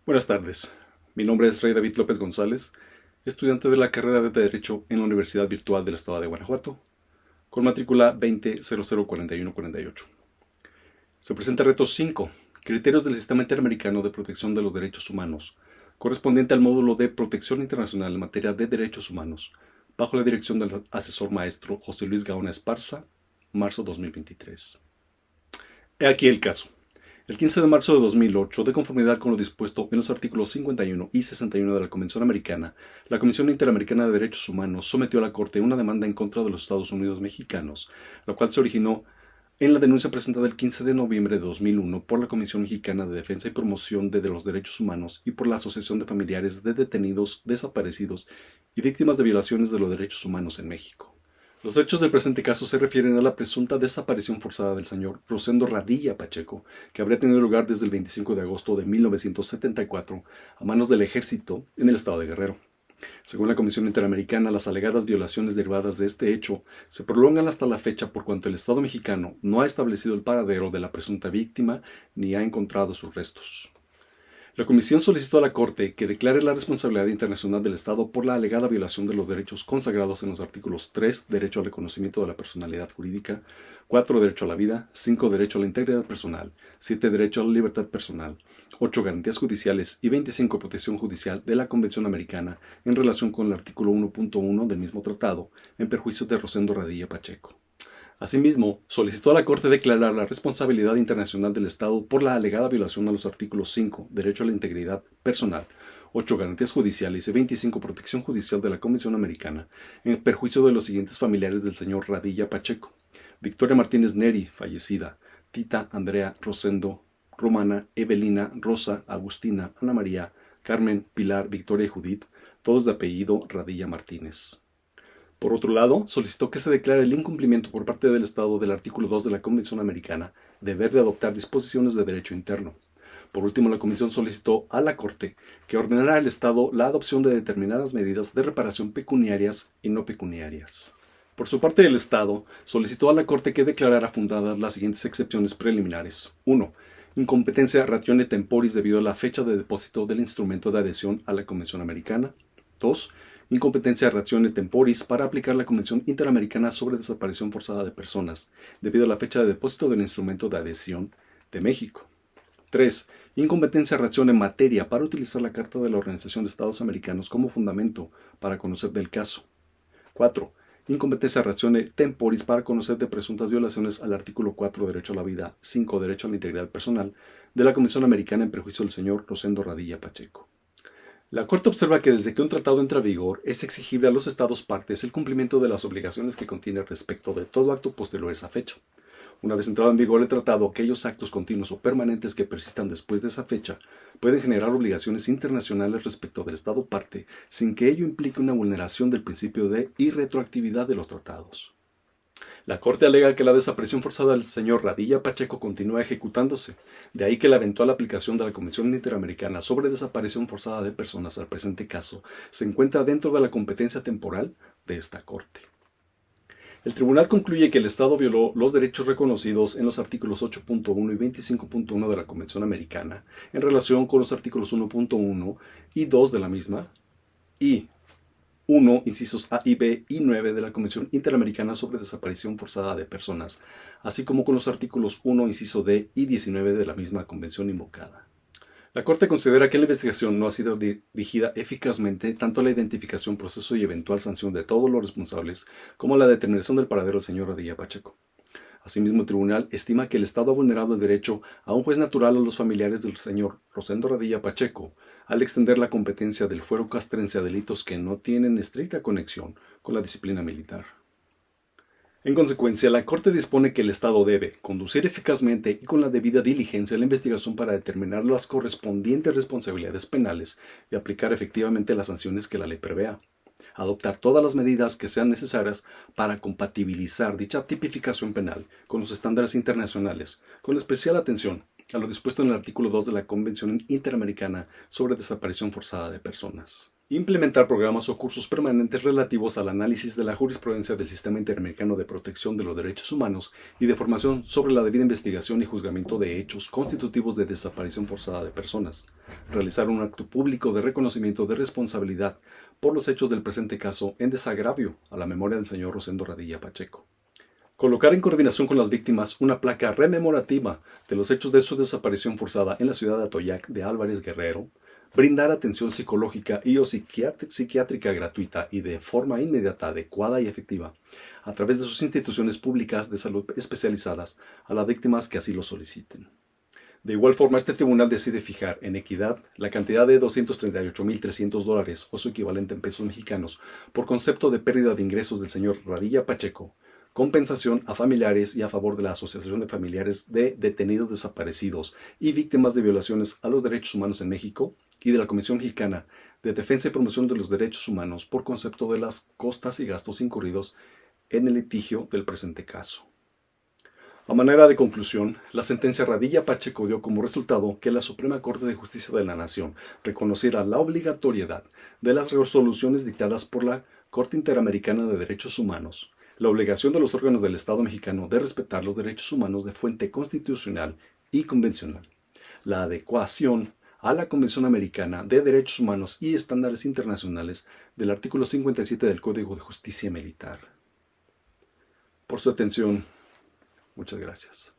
Buenas tardes, mi nombre es Rey David López González, estudiante de la carrera de Derecho en la Universidad Virtual del Estado de Guanajuato, con matrícula 20004148. Se presenta el reto 5, Criterios del Sistema Interamericano de Protección de los Derechos Humanos, correspondiente al módulo de Protección Internacional en materia de Derechos Humanos, bajo la dirección del asesor maestro José Luis Gaona Esparza, marzo 2023. He aquí el caso. El 15 de marzo de 2008, de conformidad con lo dispuesto en los artículos 51 y 61 de la Convención Americana, la Comisión Interamericana de Derechos Humanos sometió a la Corte una demanda en contra de los Estados Unidos mexicanos, la cual se originó en la denuncia presentada el 15 de noviembre de 2001 por la Comisión Mexicana de Defensa y Promoción de los Derechos Humanos y por la Asociación de Familiares de Detenidos, Desaparecidos y Víctimas de Violaciones de los Derechos Humanos en México. Los hechos del presente caso se refieren a la presunta desaparición forzada del señor Rosendo Radilla Pacheco, que habría tenido lugar desde el 25 de agosto de 1974 a manos del Ejército en el estado de Guerrero. Según la Comisión Interamericana, las alegadas violaciones derivadas de este hecho se prolongan hasta la fecha por cuanto el Estado mexicano no ha establecido el paradero de la presunta víctima ni ha encontrado sus restos. La Comisión solicitó a la Corte que declare la responsabilidad internacional del Estado por la alegada violación de los derechos consagrados en los artículos 3, derecho al reconocimiento de la personalidad jurídica, 4, derecho a la vida, 5, derecho a la integridad personal, 7, derecho a la libertad personal, 8, garantías judiciales y 25, protección judicial de la Convención Americana en relación con el artículo 1.1 del mismo tratado, en perjuicio de Rosendo Radilla Pacheco. Asimismo, solicitó a la Corte declarar la responsabilidad internacional del Estado por la alegada violación a los artículos 5, derecho a la integridad personal, 8, garantías judiciales y 25, protección judicial de la Convención Americana, en perjuicio de los siguientes familiares del señor Radilla Pacheco: Victoria Martínez Neri, fallecida; Tita, Andrea, Rosendo, Romana, Evelina, Rosa, Agustina, Ana María, Carmen, Pilar, Victoria y Judith, todos de apellido Radilla Martínez. Por otro lado, solicitó que se declare el incumplimiento por parte del Estado del artículo 2 de la Convención Americana, deber de adoptar disposiciones de derecho interno. Por último, la Comisión solicitó a la Corte que ordenara al Estado la adopción de determinadas medidas de reparación pecuniarias y no pecuniarias. Por su parte, el Estado solicitó a la Corte que declarara fundadas las siguientes excepciones preliminares. 1. Incompetencia ratione temporis debido a la fecha de depósito del instrumento de adhesión a la Convención Americana. 2. Incompetencia ratione temporis para aplicar la Convención Interamericana sobre Desaparición Forzada de Personas, debido a la fecha de depósito del instrumento de adhesión de México. 3. Incompetencia ratione materia para utilizar la Carta de la Organización de Estados Americanos como fundamento para conocer del caso. 4. Incompetencia ratione temporis para conocer de presuntas violaciones al artículo 4, derecho a la vida; 5, derecho a la integridad personal, de la Convención Americana en perjuicio del señor Rosendo Radilla Pacheco. La Corte observa que desde que un tratado entra a vigor, es exigible a los Estados partes el cumplimiento de las obligaciones que contiene respecto de todo acto posterior a esa fecha. Una vez entrado en vigor el tratado, aquellos actos continuos o permanentes que persistan después de esa fecha pueden generar obligaciones internacionales respecto del Estado parte sin que ello implique una vulneración del principio de irretroactividad de los tratados. La Corte alega que la desaparición forzada del señor Radilla Pacheco continúa ejecutándose, de ahí que la eventual aplicación de la Convención Interamericana sobre Desaparición Forzada de Personas al presente caso se encuentra dentro de la competencia temporal de esta Corte. El Tribunal concluye que el Estado violó los derechos reconocidos en los artículos 8.1 y 25.1 de la Convención Americana en relación con los artículos 1.1 y 2 de la misma y 1, incisos A y B y 9 de la Convención Interamericana sobre Desaparición Forzada de Personas, así como con los artículos 1, inciso D y 19 de la misma convención invocada. La Corte considera que la investigación no ha sido dirigida eficazmente tanto a la identificación, proceso y eventual sanción de todos los responsables como a la determinación del paradero del señor Radilla Pacheco. Asimismo, el tribunal estima que el Estado ha vulnerado el derecho a un juez natural a los familiares del señor Rosendo Radilla Pacheco al extender la competencia del fuero castrense a delitos que no tienen estricta conexión con la disciplina militar. En consecuencia, la Corte dispone que el Estado debe conducir eficazmente y con la debida diligencia la investigación para determinar las correspondientes responsabilidades penales y aplicar efectivamente las sanciones que la ley prevea. Adoptar todas las medidas que sean necesarias para compatibilizar dicha tipificación penal con los estándares internacionales, con especial atención a lo dispuesto en el artículo 2 de la Convención Interamericana sobre Desaparición Forzada de Personas. Implementar programas o cursos permanentes relativos al análisis de la jurisprudencia del Sistema Interamericano de Protección de los Derechos Humanos y de formación sobre la debida investigación y juzgamiento de hechos constitutivos de desaparición forzada de personas. Realizar un acto público de reconocimiento de responsabilidad por los hechos del presente caso en desagravio a la memoria del señor Rosendo Radilla Pacheco. Colocar en coordinación con las víctimas una placa rememorativa de los hechos de su desaparición forzada en la ciudad de Atoyac de Álvarez Guerrero. Brindar atención psicológica y o psiquiátrica gratuita y de forma inmediata, adecuada y efectiva a través de sus instituciones públicas de salud especializadas a las víctimas que así lo soliciten. De igual forma, este tribunal decide fijar en equidad la cantidad de $238,300 o su equivalente en pesos mexicanos por concepto de pérdida de ingresos del señor Radilla Pacheco, compensación a familiares y a favor de la Asociación de Familiares de Detenidos Desaparecidos y Víctimas de Violaciones a los Derechos Humanos en México y de la Comisión Mexicana de Defensa y Promoción de los Derechos Humanos por concepto de las costas y gastos incurridos en el litigio del presente caso. A manera de conclusión, la sentencia Radilla Pacheco dio como resultado que la Suprema Corte de Justicia de la Nación reconociera la obligatoriedad de las resoluciones dictadas por la Corte Interamericana de Derechos Humanos, la obligación de los órganos del Estado mexicano de respetar los derechos humanos de fuente constitucional y convencional, la adecuación a la Convención Americana de Derechos Humanos y estándares internacionales del artículo 57 del Código de Justicia Militar. Por su atención, muchas gracias.